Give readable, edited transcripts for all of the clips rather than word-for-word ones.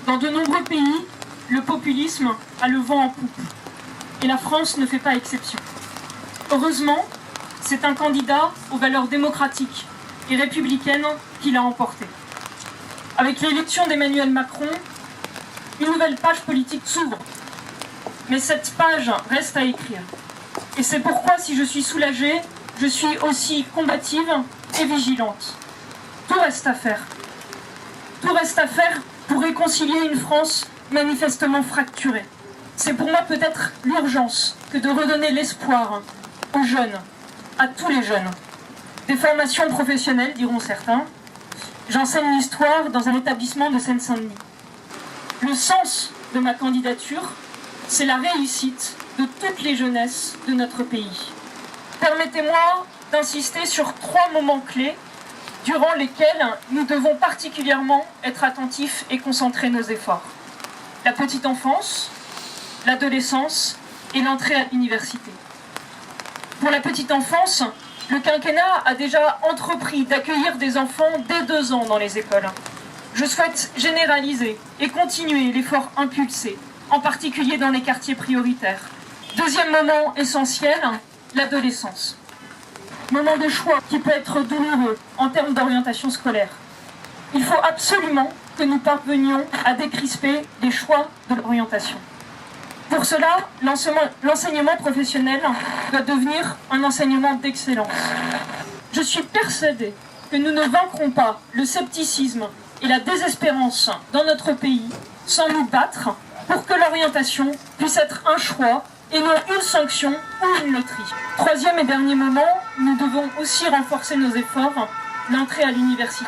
Dans de nombreux pays, le populisme a le vent en poupe. Et la France ne fait pas exception. Heureusement, c'est un candidat aux valeurs démocratiques et républicaines qui l'a emporté. Avec l'élection d'Emmanuel Macron, une nouvelle page politique s'ouvre. Mais cette page reste à écrire. Et c'est pourquoi, si je suis soulagée, je suis aussi combative et vigilante. Tout reste à faire. Tout reste à faire pour réconcilier une France manifestement fracturée. C'est pour moi peut-être l'urgence que de redonner l'espoir aux jeunes, à tous les jeunes. Des formations professionnelles, diront certains. J'enseigne l'histoire dans un établissement de Seine-Saint-Denis. Le sens de ma candidature, c'est la réussite de toutes les jeunesses de notre pays. Permettez-moi d'insister sur 3 moments clés durant lesquels nous devons particulièrement être attentifs et concentrer nos efforts. La petite enfance, l'adolescence et l'entrée à l'université. Pour la petite enfance, le quinquennat a déjà entrepris d'accueillir des enfants dès 2 ans dans les écoles. Je souhaite généraliser et continuer l'effort impulsé, en particulier dans les quartiers prioritaires. Deuxième moment essentiel, l'adolescence. Moment de choix qui peut être douloureux en termes d'orientation scolaire. Il faut absolument que nous parvenions à décrisper les choix de l'orientation. Pour cela, l'enseignement professionnel doit devenir un enseignement d'excellence. Je suis persuadée que nous ne vaincrons pas le scepticisme et la désespérance dans notre pays sans nous battre pour que l'orientation puisse être un choix et non une sanction ou une loterie. Troisième et dernier moment, nous devons aussi renforcer nos efforts, l'entrée à l'université.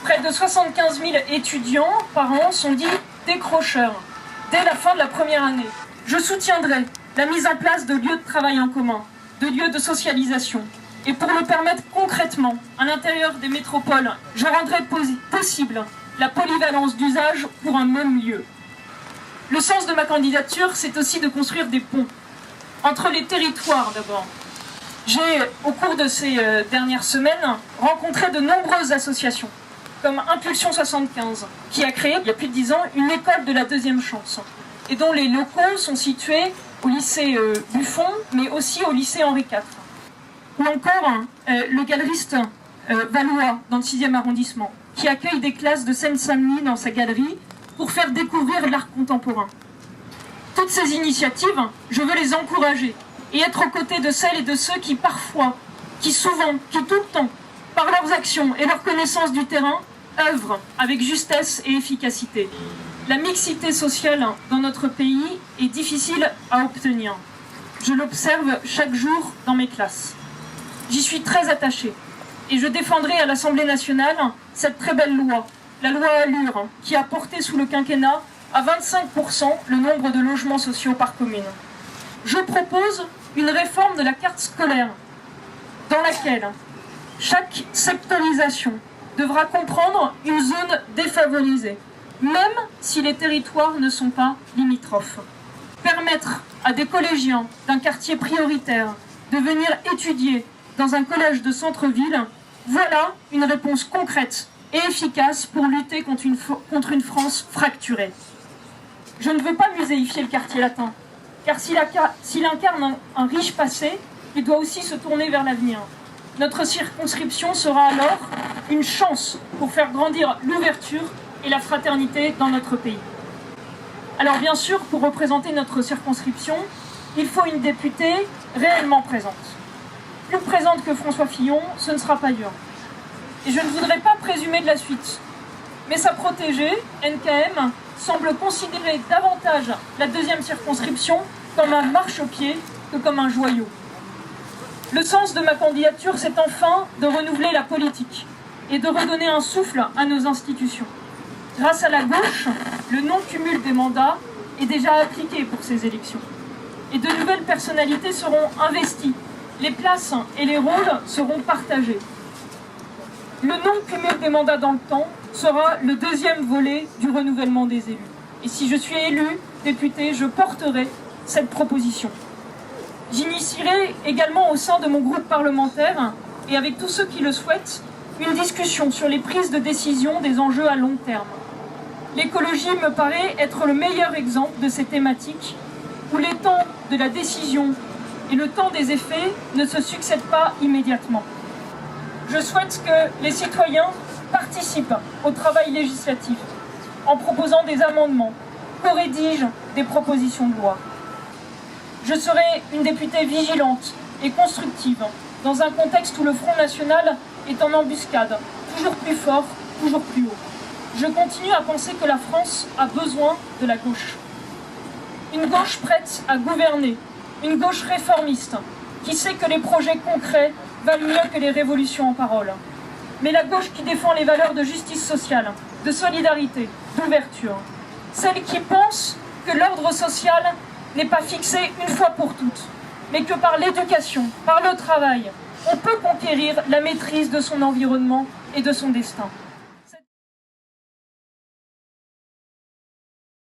Près de 75 000 étudiants par an sont dits décrocheurs dès la fin de la première année. Je soutiendrai la mise en place de lieux de travail en commun, de lieux de socialisation. Et pour le permettre concrètement, à l'intérieur des métropoles, je rendrai possible la polyvalence d'usage pour un même lieu. Le sens de ma candidature, c'est aussi de construire des ponts entre les territoires d'abord. J'ai, au cours de ces dernières semaines, rencontré de nombreuses associations, comme Impulsion 75, qui a créé, il y a plus de 10 ans, une école de la deuxième chance, et dont les locaux sont situés au lycée Buffon, mais aussi au lycée Henri IV. Ou encore le galeriste Valois, dans le 6e arrondissement, qui accueille des classes de Seine-Saint-Denis dans sa galerie pour faire découvrir l'art contemporain. Toutes ces initiatives, je veux les encourager et être aux côtés de celles et de ceux qui parfois, qui souvent, qui tout le temps, par leurs actions et leur connaissance du terrain, œuvrent avec justesse et efficacité. La mixité sociale dans notre pays est difficile à obtenir. Je l'observe chaque jour dans mes classes. J'y suis très attachée et je défendrai à l'Assemblée nationale cette très belle loi, la loi Allure, qui a porté sous le quinquennat à 25% le nombre de logements sociaux par commune. Je propose une réforme de la carte scolaire dans laquelle chaque sectorisation devra comprendre une zone défavorisée, même si les territoires ne sont pas limitrophes. Permettre à des collégiens d'un quartier prioritaire de venir étudier dans un collège de centre-ville, voilà une réponse concrète et efficace pour lutter contre une France fracturée. Je ne veux pas muséifier le quartier latin, car s'il incarne un riche passé, il doit aussi se tourner vers l'avenir. Notre circonscription sera alors une chance pour faire grandir l'ouverture et la fraternité dans notre pays. Alors bien sûr, pour représenter notre circonscription, il faut une députée réellement présente. Plus présente que François Fillon, ce ne sera pas dur. Et je ne voudrais pas présumer de la suite. Mais sa protégée, NKM, semble considérer davantage la deuxième circonscription comme un marchepied que comme un joyau. Le sens de ma candidature, c'est enfin de renouveler la politique et de redonner un souffle à nos institutions. Grâce à la gauche, le non-cumul des mandats est déjà appliqué pour ces élections. Et de nouvelles personnalités seront investies. Les places et les rôles seront partagés. Le non-cumul des mandats dans le temps sera le deuxième volet du renouvellement des élus. Et si je suis élue députée, je porterai cette proposition. J'initierai également au sein de mon groupe parlementaire, et avec tous ceux qui le souhaitent, une discussion sur les prises de décision des enjeux à long terme. l'écologie me paraît être le meilleur exemple de ces thématiques où les temps de la décision et le temps des effets ne se succèdent pas immédiatement. Je souhaite que les citoyens participent au travail législatif en proposant des amendements, co-rédigent des propositions de loi. Je serai une députée vigilante et constructive dans un contexte où le Front National est en embuscade, toujours plus fort, toujours plus haut. Je continue à penser que la France a besoin de la gauche. Une gauche prête à gouverner, une gauche réformiste, qui sait que les projets concrets valent mieux que les révolutions en parole. Mais la gauche qui défend les valeurs de justice sociale, de solidarité, d'ouverture. Celle qui pense que l'ordre social n'est pas fixé une fois pour toutes, mais que par l'éducation, par le travail, on peut conquérir la maîtrise de son environnement et de son destin.